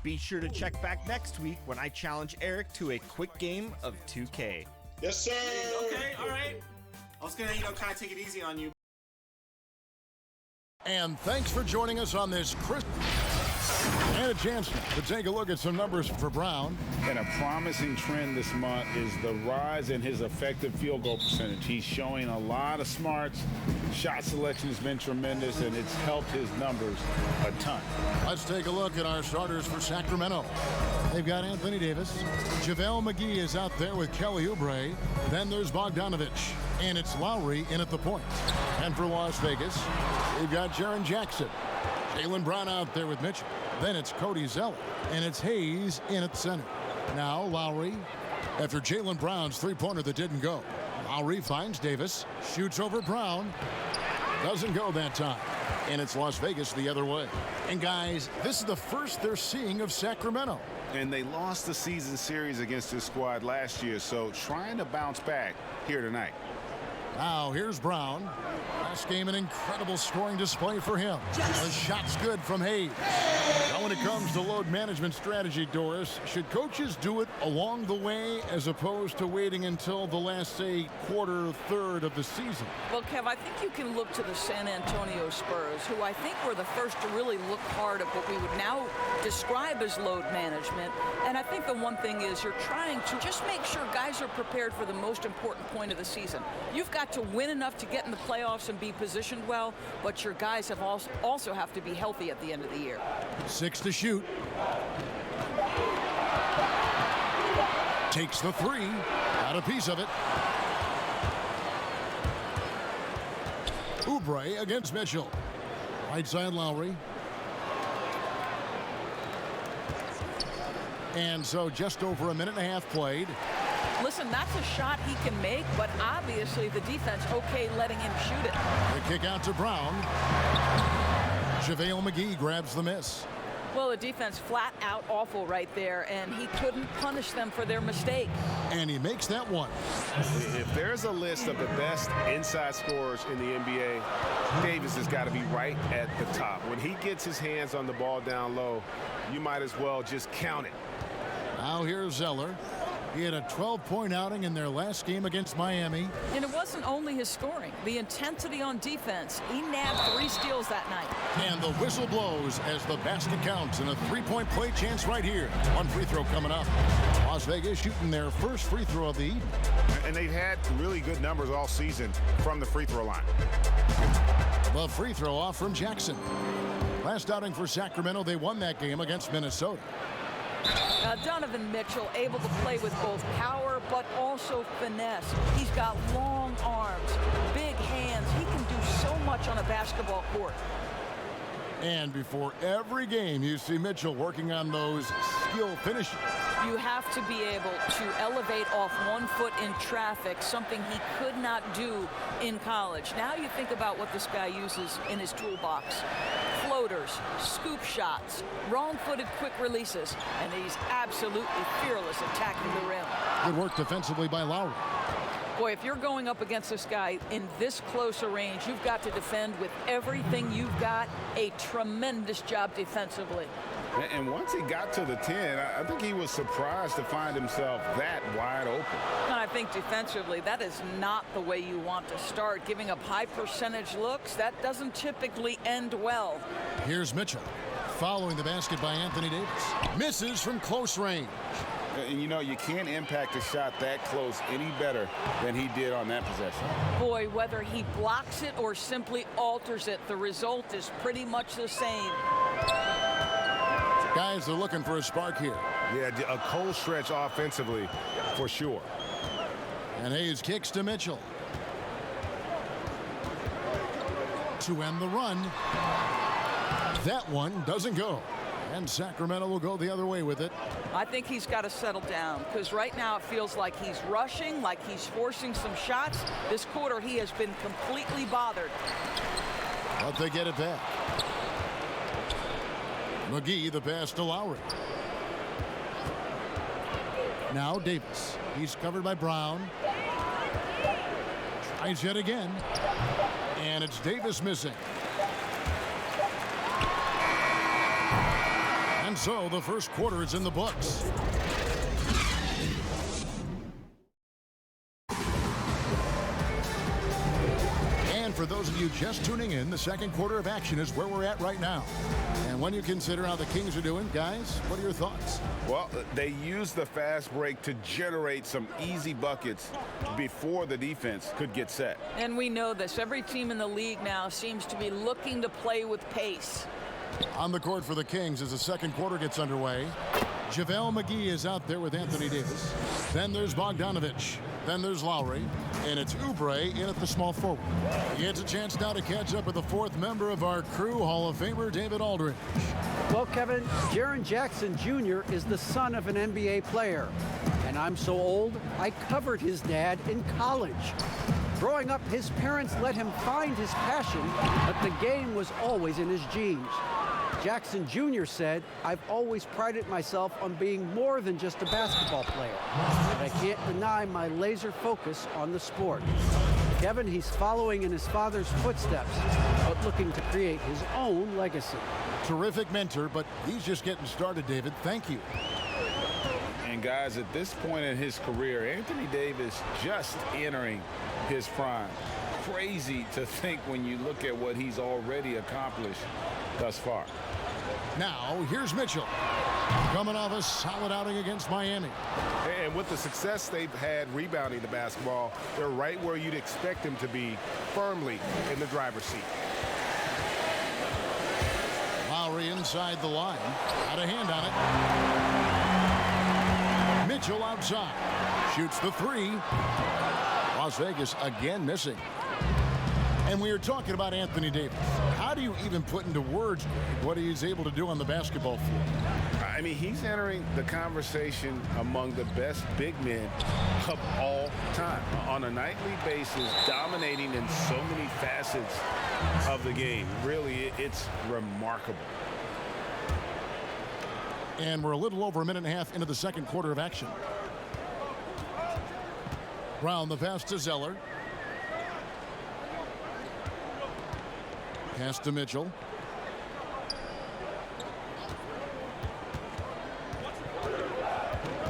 Be sure to check back next week when I challenge Eric to a quick game of 2K. Yes, sir. Okay, all right. I was gonna, kind of take it easy on you. And thanks for joining us on this and a chance to take a look at some numbers for Brown. And a promising trend this month is the rise in his effective field goal percentage. He's showing a lot of smarts. Shot selection has been tremendous, and it's helped his numbers a ton. Let's take a look at our starters for Sacramento. They've got Anthony Davis. JaVale McGee is out there with Kelly Oubre. Then there's Bogdanovich. And it's Lowry in at the point. And for Las Vegas, we've got Jaren Jackson. Jaylen Brown out there with Mitchell. Then it's Cody Zeller. And it's Hayes in at the center. Now Lowry, after Jaylen Brown's three-pointer that didn't go. Lowry finds Davis, shoots over Brown. Doesn't go that time. And it's Las Vegas the other way. And guys, this is the first they're seeing of Sacramento. And they lost the season series against this squad last year, so trying to bounce back here tonight. Now here's Brown. Last game, an incredible scoring display for him. The shot's good from Hayes. Now when it comes to load management strategy, Doris, should coaches do it along the way as opposed to waiting until the last, say, quarter, third of the season? Well, Kev, I think you can look to the San Antonio Spurs, who I think were the first to really look hard at what we would now describe as load management. And I think the one thing is you're trying to just make sure guys are prepared for the most important point of the season. You've got to win enough to get in the playoffs and be positioned well, but your guys have also have to be healthy at the end of the year. 6 to shoot. Takes the three. Got a piece of it. Oubre against Mitchell. Right side Lowry. And so just over a minute and a half played. Listen, that's a shot he can make, but obviously the defense okay letting him shoot it. The kick out to Brown. JaVale McGee grabs the miss. Well, the defense flat out awful right there, and he couldn't punish them for their mistake. And he makes that one. If there's a list of the best inside scorers in the NBA, Davis has got to be right at the top. When he gets his hands on the ball down low, you might as well just count it. Now here's Zeller. He had a 12-point outing in their last game against Miami. And it wasn't only his scoring. The intensity on defense. He nabbed 3 steals that night. And the whistle blows as the basket counts and a 3-point play chance right here. One free throw coming up. Las Vegas shooting their first free throw of the evening. And they've had really good numbers all season from the free throw line. The free throw off from Jackson. Last outing for Sacramento, they won that game against Minnesota. Donovan Mitchell able to play with both power but also finesse. He's got long arms, big hands. He can do so much on a basketball court. And before every game, you see Mitchell working on those skill finishes. You have to be able to elevate off 1 foot in traffic, something he could not do in college. Now you think about what this guy uses in his toolbox. Floaters, scoop shots, wrong-footed quick releases, and he's absolutely fearless attacking the rim. Good work defensively by Lowry. Boy, if you're going up against this guy in this close a range, you've got to defend with everything you've got. A tremendous job defensively. And once he got to the 10, I think he was surprised to find himself that wide open. And I think defensively, that is not the way you want to start. Giving up high percentage looks, that doesn't typically end well. Here's Mitchell, following the basket by Anthony Davis. Misses from close range. And you know, you can't impact a shot that close any better than he did on that possession. Boy, whether he blocks it or simply alters it, the result is pretty much the same. Guys, they're looking for a spark here. Yeah, a cold stretch offensively for sure. And Hayes kicks to Mitchell. To end the run. That one doesn't go. And Sacramento will go the other way with it. I think he's got to settle down, because right now it feels like he's rushing, like he's forcing some shots. This quarter he has been completely bothered. But they get it back. McGee the pass to Lowry. Now Davis. He's covered by Brown. Tries yet again. And it's Davis missing. And so the first quarter is in the books. And for those of you just tuning in, the second quarter of action is where we're at right now. And when you consider how the Kings are doing, guys, what are your thoughts? Well, they used the fast break to generate some easy buckets before the defense could get set. And we know this. Every team in the league now seems to be looking to play with pace. On the court for the Kings as the second quarter gets underway. JaVale McGee is out there with Anthony Davis. Then there's Bogdanovich. Then there's Lowry. And it's Oubre in at the small forward. He gets a chance now to catch up with the fourth member of our crew, Hall of Famer David Aldridge. Well, Kevin, Jaren Jackson Jr. is the son of an NBA player. And I'm so old, I covered his dad in college. Growing up, his parents let him find his passion, but the game was always in his genes. Jackson Jr. said, "I've always prided myself on being more than just a basketball player, but I can't deny my laser focus on the sport." Kevin, he's following in his father's footsteps, but looking to create his own legacy. Terrific mentor, but he's just getting started, David. Thank you. And guys, at this point in his career, Anthony Davis just entering his prime. Crazy to think when you look at what he's already accomplished thus far. Now, here's Mitchell. Coming off a solid outing against Miami. And with the success they've had rebounding the basketball, they're right where you'd expect them to be, firmly in the driver's seat. Lowry inside the line. Got a hand on it. Mitchell outside. Shoots the three. Las Vegas again missing. And we were talking about Anthony Davis. How do you even put into words what he's able to do on the basketball field? I mean, he's entering the conversation among the best big men of all time. On a nightly basis, dominating in so many facets of the game. Really, it's remarkable. And we're a little over a minute and a half into the second quarter of action. Brown the pass to Zeller. Pass to Mitchell.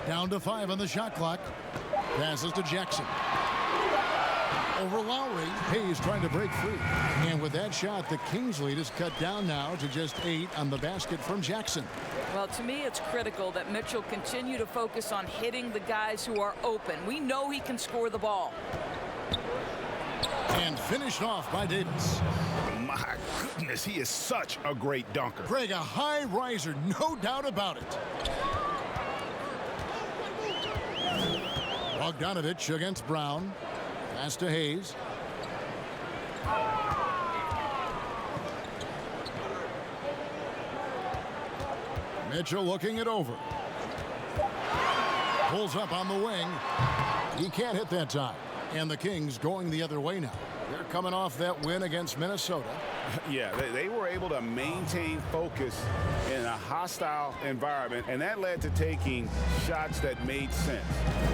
Down to 5 on the shot clock. Passes to Jackson. Over Lowry. Hayes trying to break free. And with that shot, the Kings lead is cut down now to just 8 on the basket from Jackson. Well, to me, it's critical that Mitchell continue to focus on hitting the guys who are open. We know he can score the ball. And finished off by Davis. My goodness, he is such a great dunker. Craig, a high riser, no doubt about it. Bogdanovich against Brown. Pass to Hayes. Mitchell looking it over. Pulls up on the wing. He can't hit that time. And the Kings going the other way now. They're coming off that win against Minnesota. Yeah, they were able to maintain focus in a hostile environment, and that led to taking shots that made sense.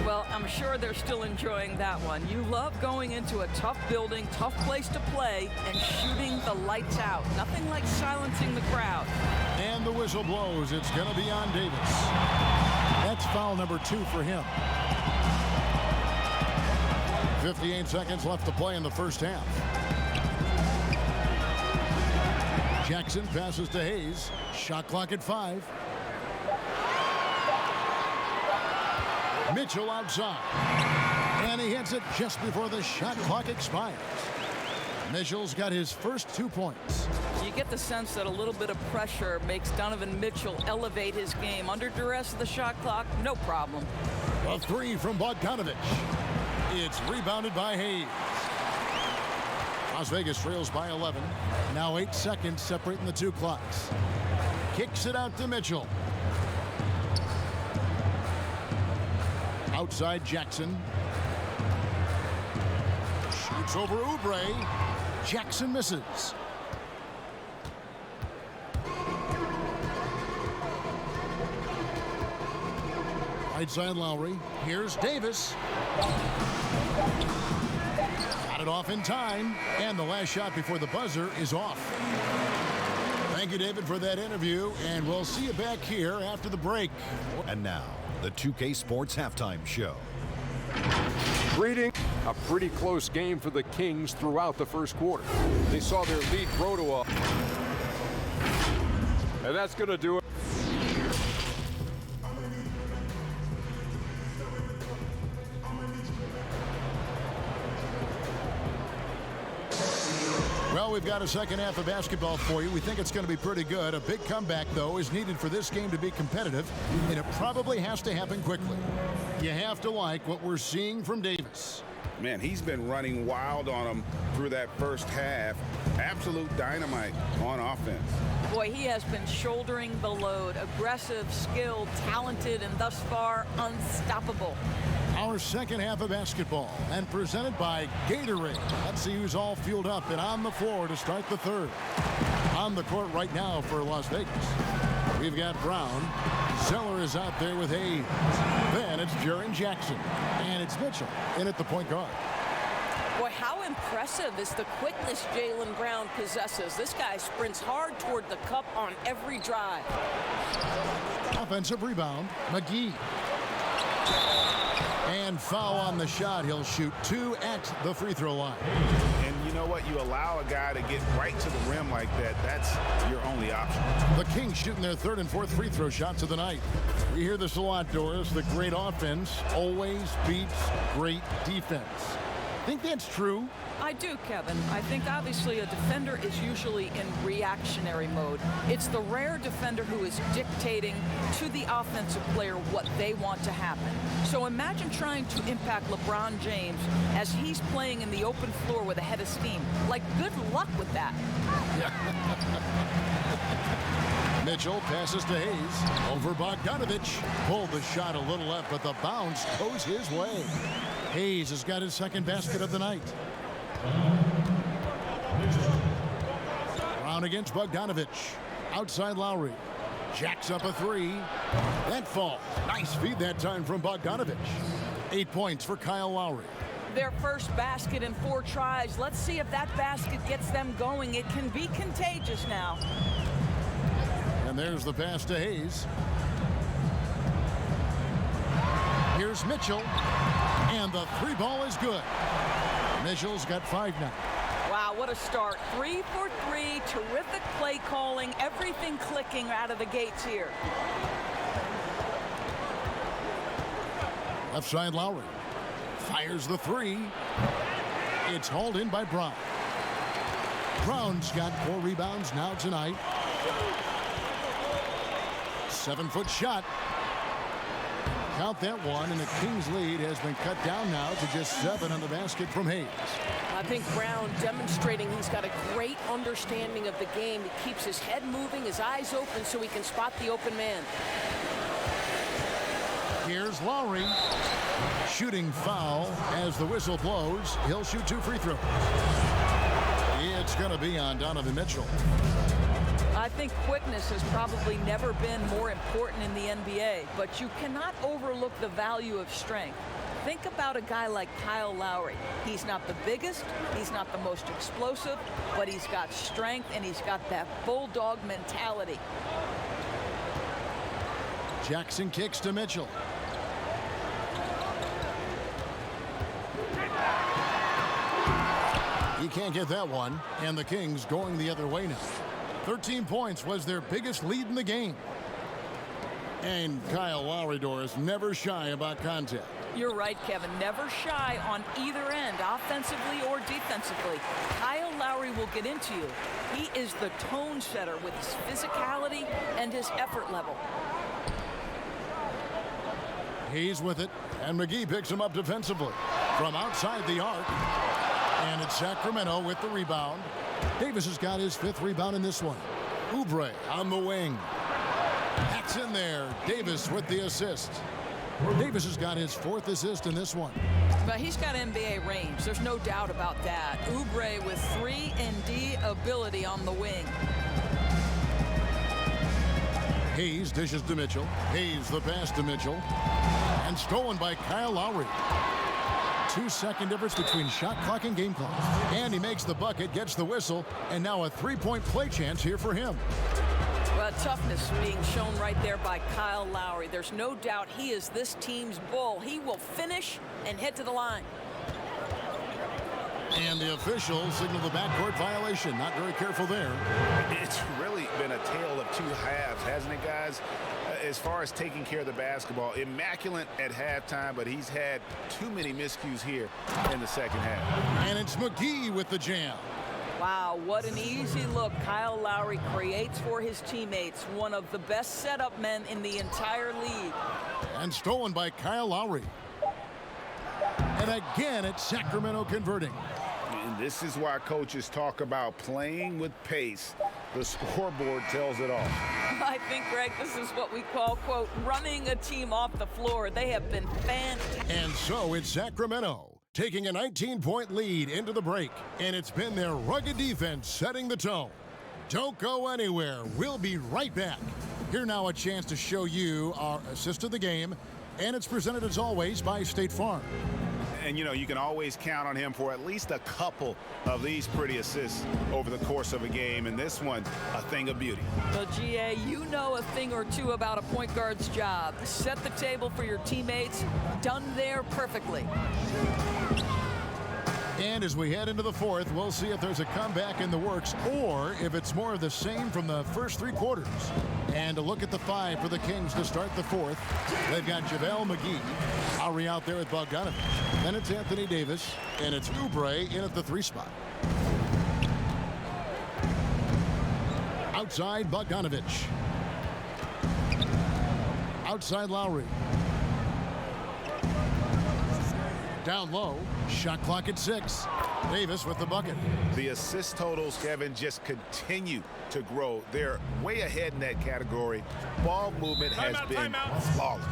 Well, I'm sure they're still enjoying that one. You love going into a tough building, tough place to play, and shooting the lights out. Nothing like silencing the crowd. And the whistle blows. It's going to be on Davis. That's foul number 2 for him. 58 seconds left to play in the first half. Jackson passes to Hayes. Shot clock at 5. Mitchell outside. And he hits it just before the shot clock expires. Mitchell's got his first 2 points. You get the sense that a little bit of pressure makes Donovan Mitchell elevate his game. Under duress of the shot clock, no problem. A 3 from Bogdanovich. It's rebounded by Hayes. Las Vegas trails by 11. Now 8 seconds separating the 2 clocks. Kicks it out to Mitchell. Outside Jackson. Shoots over Oubre. Jackson misses. Right side Lowry. Here's Davis. Got it off in time. And the last shot before the buzzer is off. Thank you, David, for that interview. And we'll see you back here after the break. And now, the 2K Sports Halftime Show. Greeting. A pretty close game for the Kings throughout the first quarter. They saw their lead grow to a... And that's going to do it. Well, we've got a second half of basketball for you. We think it's going to be pretty good. A big comeback, though, is needed for this game to be competitive, and it probably has to happen quickly. You have to like what we're seeing from Davis. Man, he's been running wild on him through that first half. Absolute dynamite on offense. Boy, he has been shouldering the load. Aggressive, skilled, talented, and thus far unstoppable. Our second half of basketball, and presented by Gatorade. Let's see who's all fueled up and on the floor to start the third. On the court right now for Las Vegas, we've got Brown. Zeller is out there with Hayes. Then it's Jaren Jackson. And it's Mitchell in at the point guard. Boy, how impressive is the quickness Jaylen Brown possesses. This guy sprints hard toward the cup on every drive. Offensive rebound, McGee. And foul on the shot. He'll shoot 2 at the free throw line. And you know what? You allow a guy to get right to the rim like that. That's your only option. The Kings shooting their third and fourth free throw shots of the night. We hear this a lot, Doris. The great offense always beats great defense. Think that's true? I do, Kevin. I think obviously a defender is usually in reactionary mode. It's the rare defender who is dictating to the offensive player what they want to happen. So imagine trying to impact LeBron James as he's playing in the open floor with a head of steam. Like, good luck with that. Mitchell passes to Hayes. Over Bogdanovich. Pulled the shot a little left, but the bounce goes his way. Hayes has got his second basket of the night. Brown against Bogdanovich. Outside Lowry. Jacks up a three. That falls. Nice feed that time from Bogdanovich. 8 points for Kyle Lowry. Their first basket in 4 tries. Let's see if that basket gets them going. It can be contagious now. And there's the pass to Hayes. Here's Mitchell. And the 3 ball is good. Mitchell's got 5 now. Wow, what a start. 3 for 3. Terrific play calling. Everything clicking out of the gates here. Left side Lowry. Fires the 3. It's hauled in by Brown. Brown's got 4 rebounds now tonight. 7-foot shot. Count that one, and the Kings lead has been cut down now to just 7 on the basket from Hayes. I think Brown demonstrating he's got a great understanding of the game. He keeps his head moving, his eyes open so he can spot the open man. Here's Lowry. Shooting foul as the whistle blows. He'll shoot 2 free throws. It's going to be on Donovan Mitchell. I think quickness has probably never been more important in the NBA, but you cannot overlook the value of strength. Think about a guy like Kyle Lowry. He's not the biggest, he's not the most explosive, but he's got strength and he's got that bulldog mentality. Jackson kicks to Mitchell. He can't get that one, and the Kings going the other way now. 13 points was their biggest lead in the game. And Kyle Lowry, Doris, never shy about contact. You're right, Kevin. Never shy on either end, offensively or defensively. Kyle Lowry will get into you. He is the tone setter with his physicality and his effort level. He's with it, and McGee picks him up defensively from outside the arc. And it's Sacramento with the rebound. Davis has got his 5th rebound in this one. Oubre on the wing. That's in there. Davis with the assist. Davis has got his 4th assist in this one. But he's got NBA range. There's no doubt about that. Oubre with 3-and-D ability on the wing. Hayes dishes to Mitchell. Hayes the pass to Mitchell. And stolen by Kyle Lowry. 2-second difference between shot clock and game clock. And he makes the bucket, gets the whistle, and now a three-point play chance here for him. Well, toughness being shown right there by Kyle Lowry. There's no doubt he is this team's bull. He will finish and head to the line. And the officials signal the backcourt violation. Not very careful there. It's really been a tale of two halves, hasn't it, guys? As far as taking care of the basketball, immaculate at halftime, but he's had too many miscues here in the second half. And it's McGee with the jam. Wow, what an easy look Kyle Lowry creates for his teammates. One of the best setup men in the entire league. And stolen by Kyle Lowry. And again, it's Sacramento converting. And this is why coaches talk about playing with pace. The scoreboard tells it all. I think, Greg, this is what we call, quote, running a team off the floor. They have been fantastic. And so it's Sacramento taking a 19-point lead into the break. And it's been their rugged defense setting the tone. Don't go anywhere. We'll be right back. Here now a chance to show you our assist of the game. And it's presented, as always, by State Farm. And, you know, you can always count on him for at least a couple of these pretty assists over the course of a game. And this one, a thing of beauty. Well, GA, you know a thing or two about a point guard's job. Set the table for your teammates. Done there perfectly. And as we head into the fourth, we'll see if there's a comeback in the works or if it's more of the same from the first three quarters. And a look at the five for the Kings to start the fourth. They've got JaVale McGee. Lowry out there with Bogdanovich. Then it's Anthony Davis. And it's Oubre in at the three spot. Outside Bogdanovich. Outside Lowry. Down low. Shot clock at 6. Davis with the bucket. The assist totals, Kevin, just continue to grow. They're way ahead in that category. Ball movement has been flawless.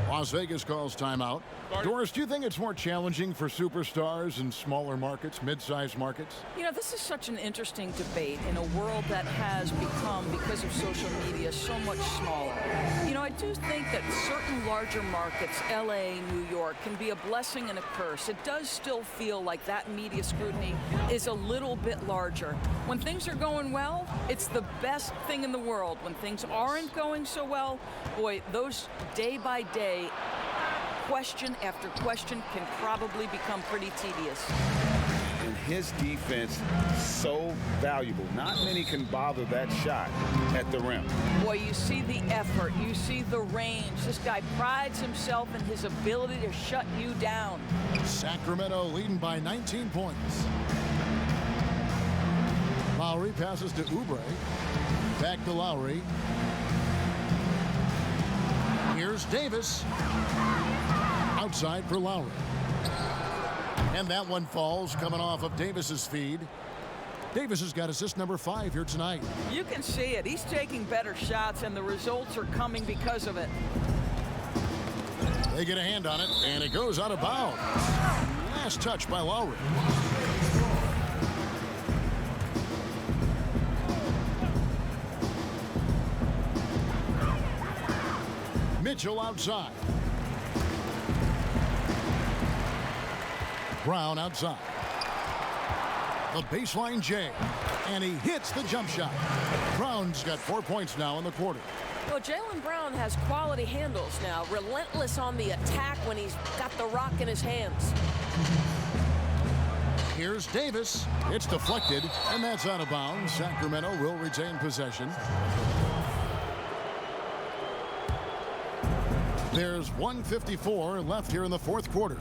Las Vegas calls timeout. Doris, do you think it's more challenging for superstars in smaller markets, mid-sized markets? You know, this is such an interesting debate in a world that has become, because of social media, so much smaller. You know, I do think that certain larger markets, LA, New York, can be a blessing and a curse. It does still feel like that media scrutiny is a little bit larger. When things are going well, it's the best thing in the world. When things aren't going so well, boy, those day-by-day question after question can probably become pretty tedious. And his defense so valuable. Not many can bother that shot at the rim. Boy, you see the effort, you see the range. This guy prides himself in his ability to shut you down. Sacramento leading by 19 points. Lowry passes to Oubre. Back to Lowry. Here's Davis. Outside for Lowry. And that one falls coming off of Davis's feed. Davis has got assist number 5 here tonight. You can see it. He's taking better shots, and the results are coming because of it. They get a hand on it, and it goes out of bounds. Last touch by Lowry. Mitchell outside. Brown outside. The baseline J. And he hits the jump shot. Brown's got 4 points now in the quarter. Well, Jaylen Brown has quality handles now. Relentless on the attack when he's got the rock in his hands. Here's Davis. It's deflected, and that's out of bounds. Sacramento will retain possession. There's 1:54 left here in the fourth quarter.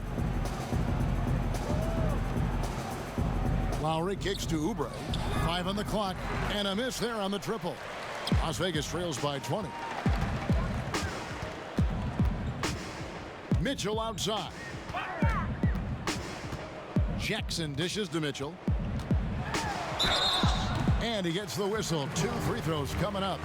Lowry kicks to Oubre. 5 on the clock, and a miss there on the triple. Las Vegas trails by 20. Mitchell outside. Jackson dishes to Mitchell. And he gets the whistle. 2 free throws coming up.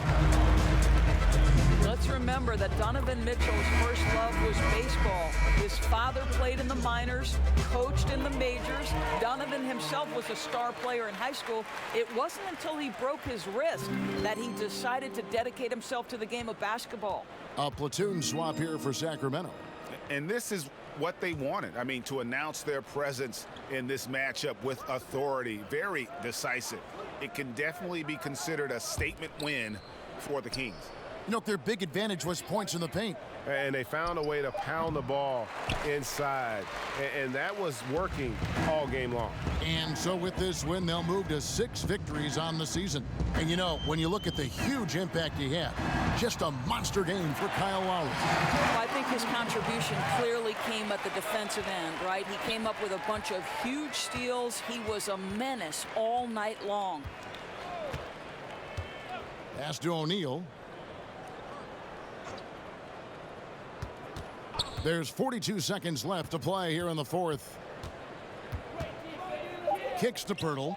Let's remember that Donovan Mitchell's first love was baseball. His father played in the minors, coached in the majors. Donovan himself was a star player in high school. It wasn't until he broke his wrist that he decided to dedicate himself to the game of basketball. A platoon swap here for Sacramento. And this is what they wanted. I mean, to announce their presence in this matchup with authority, very decisive. It can definitely be considered a statement win for the Kings. You know, their big advantage was points in the paint. And they found a way to pound the ball inside. And that was working all game long. And so with this win, they'll move to 6 victories on the season. And you know, when you look at the huge impact he had, just a monster game for Kyle Lowry. Well, I think his contribution clearly came at the defensive end, right? He came up with a bunch of huge steals. He was a menace all night long. Pass to O'Neal. There's 42 seconds left to play here in the fourth. Kicks to Pirtle.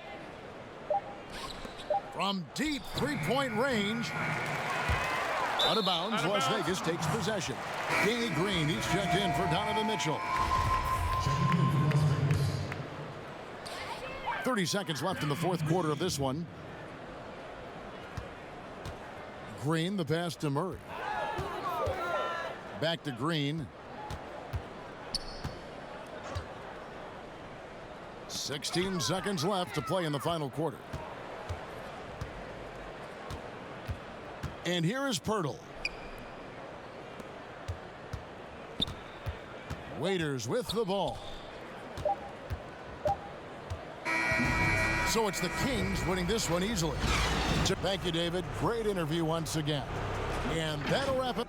From deep three-point range. Out of bounds, Las Vegas takes possession. Danny Green, he's checked in for Donovan Mitchell. 30 seconds left in the fourth quarter of this one. Green, the pass to Murray. Back to Green. 16 seconds left to play in the final quarter. And here is Pirtle. Waiters with the ball. So it's the Kings winning this one easily. Thank you, David. Great interview once again. And that'll wrap it.